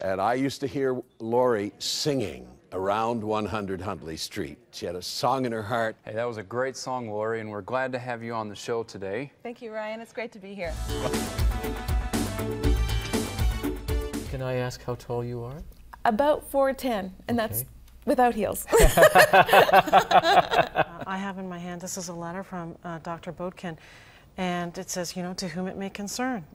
And I used to hear Laurie singing around 100 Huntley Street. She had a song in her heart. Hey, that was a great song, Laurie, and we're glad to have you on the show today. Thank you, Ryan. It's great to be here. Can I ask how tall you are? About 4'10", and that's without heels. I have in my hand, this is a letter from Dr. Bodkin, and it says, you know, to whom it may concern.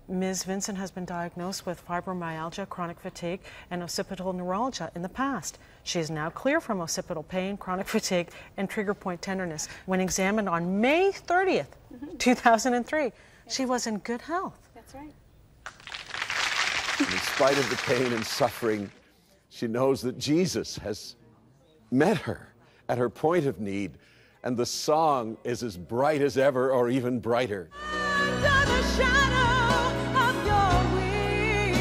Ms. Vincent has been diagnosed with fibromyalgia, chronic fatigue, and occipital neuralgia in the past. She is now clear from occipital pain, chronic fatigue, and trigger point tenderness. When examined on May 30th, 2003, she was in good health. That's right. And in spite of the pain and suffering, she knows that Jesus has met her at her point of need, and the song is as bright as ever, or even brighter. Under the shadow of your wings,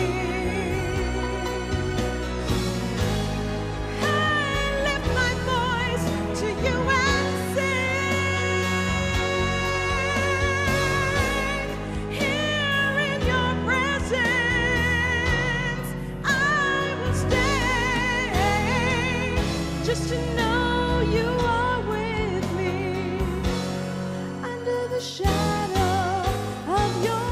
I lift my voice to you and sing. Here in your presence, I will stay, just to know you are with me under the shadow of your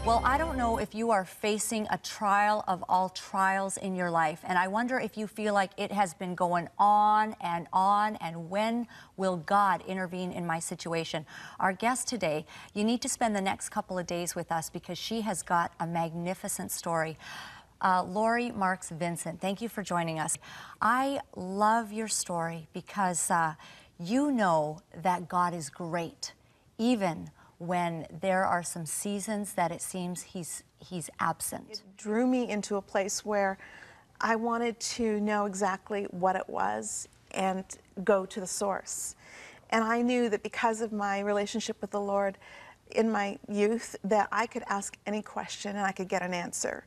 Well, I don't know if you are facing a trial of all trials in your life, and I wonder if you feel like it has been going on, and when will God intervene in my situation? Our guest today, you need to spend the next couple of days with us because she has got a magnificent story. Laurie Marks Vincent, thank you for joining us. I love your story because you know that God is great, even when there are some seasons that it seems he's absent. It drew me into a place where I wanted to know exactly what it was and go to the source. And I knew that because of my relationship with the Lord in my youth, that I could ask any question and I could get an answer.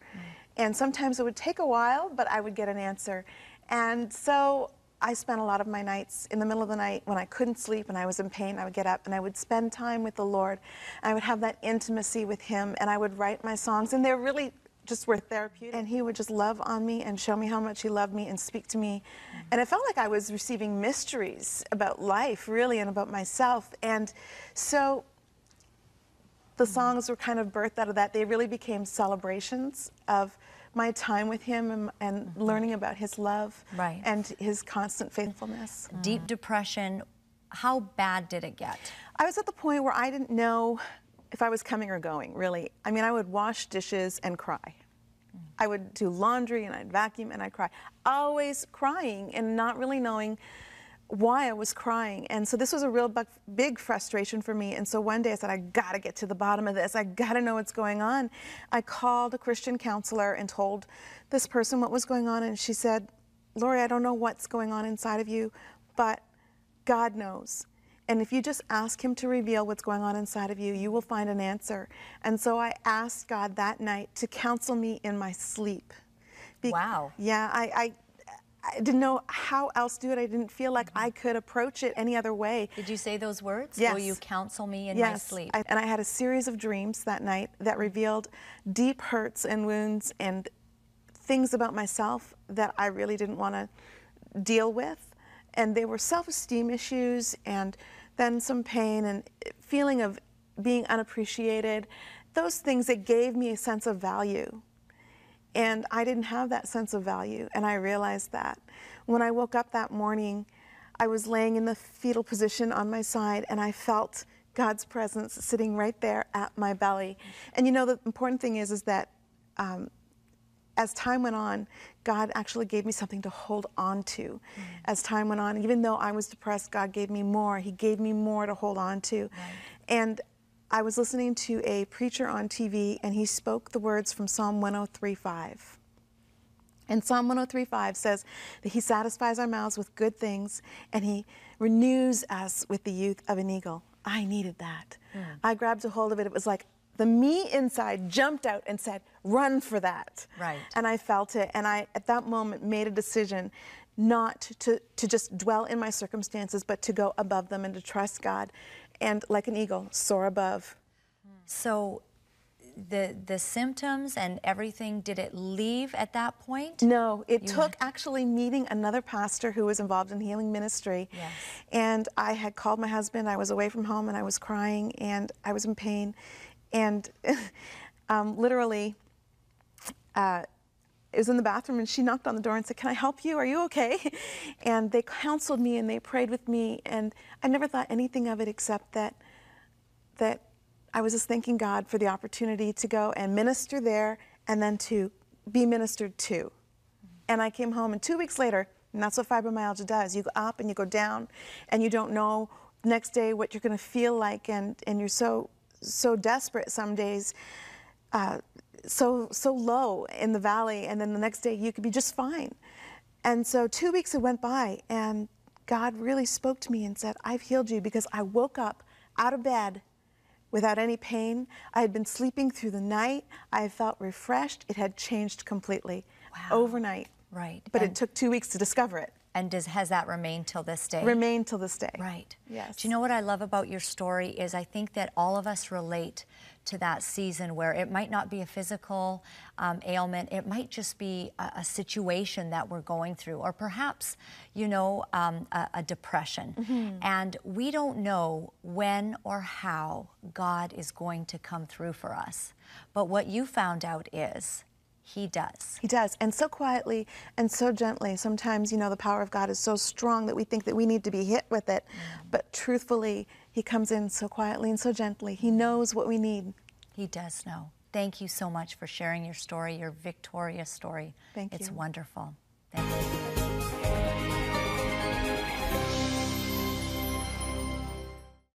And sometimes it would take a while, but I would get an answer. And so I spent a lot of my nights in the middle of the night when I couldn't sleep and I was in pain. I would get up and I would spend time with the Lord. I would have that intimacy with him, and I would write my songs, and they're really just were therapeutic. And he would just love on me and show me how much he loved me and speak to me. And it felt like I was receiving mysteries about life, really, and about myself. And so the songs were kind of birthed out of that. They really became celebrations of my time with him and learning about his love and his constant faithfulness. Deep depression, how bad did it get? I was at the point where I didn't know if I was coming or going, really. I mean, I would wash dishes and cry. I would do laundry and I'd vacuum and I'd cry. Always crying and not really knowing why I was crying. And so this was a real big frustration for me. And so one day I said, I gotta get to the bottom of this. I gotta know what's going on. I called a Christian counselor and told this person what was going on. And she said, Laurie, I don't know what's going on inside of you, but God knows. And if you just ask him to reveal what's going on inside of you, you will find an answer. And so I asked God that night to counsel me in my sleep. Wow. Yeah, I didn't know how else to do it. I didn't feel like I could approach it any other way. Did you say those words? Yes. Will you counsel me in my sleep? And I had a series of dreams that night that revealed deep hurts and wounds and things about myself that I really didn't want to deal with. And they were self-esteem issues, and then some pain and feeling of being unappreciated. Those things that gave me a sense of value. And I didn't have that sense of value, and I realized that. When I woke up that morning, I was laying in the fetal position on my side, and I felt God's presence sitting right there at my belly. And you know, the important thing is that as time went on, God actually gave me something to hold on to. As time went on, even though I was depressed, God gave me more. He gave me more to hold on to. And I was listening to a preacher on TV, and he spoke the words from Psalm 103:5. And Psalm 103:5 says that he satisfies our mouths with good things, and he renews us with the youth of an eagle. I needed that. I grabbed a hold of it. It was like the me inside jumped out and said, run for that. Right. And I felt it, and I, at that moment, made a decision. not to just dwell in my circumstances, but to go above them and to trust God, and like an eagle, soar above. So the symptoms and everything, did it leave at that point? No, it took actually meeting another pastor who was involved in healing ministry. Yes. And I had called my husband. I was away from home and I was crying and I was in pain. And literally, it was in the bathroom and she knocked on the door and said, "Can I help you? Are you okay?" And they counseled me and they prayed with me. And I never thought anything of it except that I was just thanking God for the opportunity to go and minister there and then to be ministered to. And I came home, and 2 weeks later, and that's what fibromyalgia does. You go up and you go down, and you don't know next day what you're going to feel like, and you're so desperate some days, so low in the valley, and then the next day you could be just fine. And so 2 weeks had went by, and God really spoke to me and said, "I've healed you," because I woke up out of bed without any pain. I had been sleeping through the night. I felt refreshed. It had changed completely overnight. Right. But it took 2 weeks to discover it. And has that remained till this day? Remained till this day. Right. Yes. Do you know what I love about your story is I think that all of us relate to that season where it might not be a physical ailment, it might just be a situation that we're going through, or perhaps, you know, a depression. And we don't know when or how God is going to come through for us. But what you found out is He does. He does, and so quietly and so gently. Sometimes, you know, the power of God is so strong that we think that we need to be hit with it. But truthfully, He comes in so quietly and so gently. He knows what we need. He does know. Thank you so much for sharing your story, your victorious story. Thank you. It's wonderful. Thank you.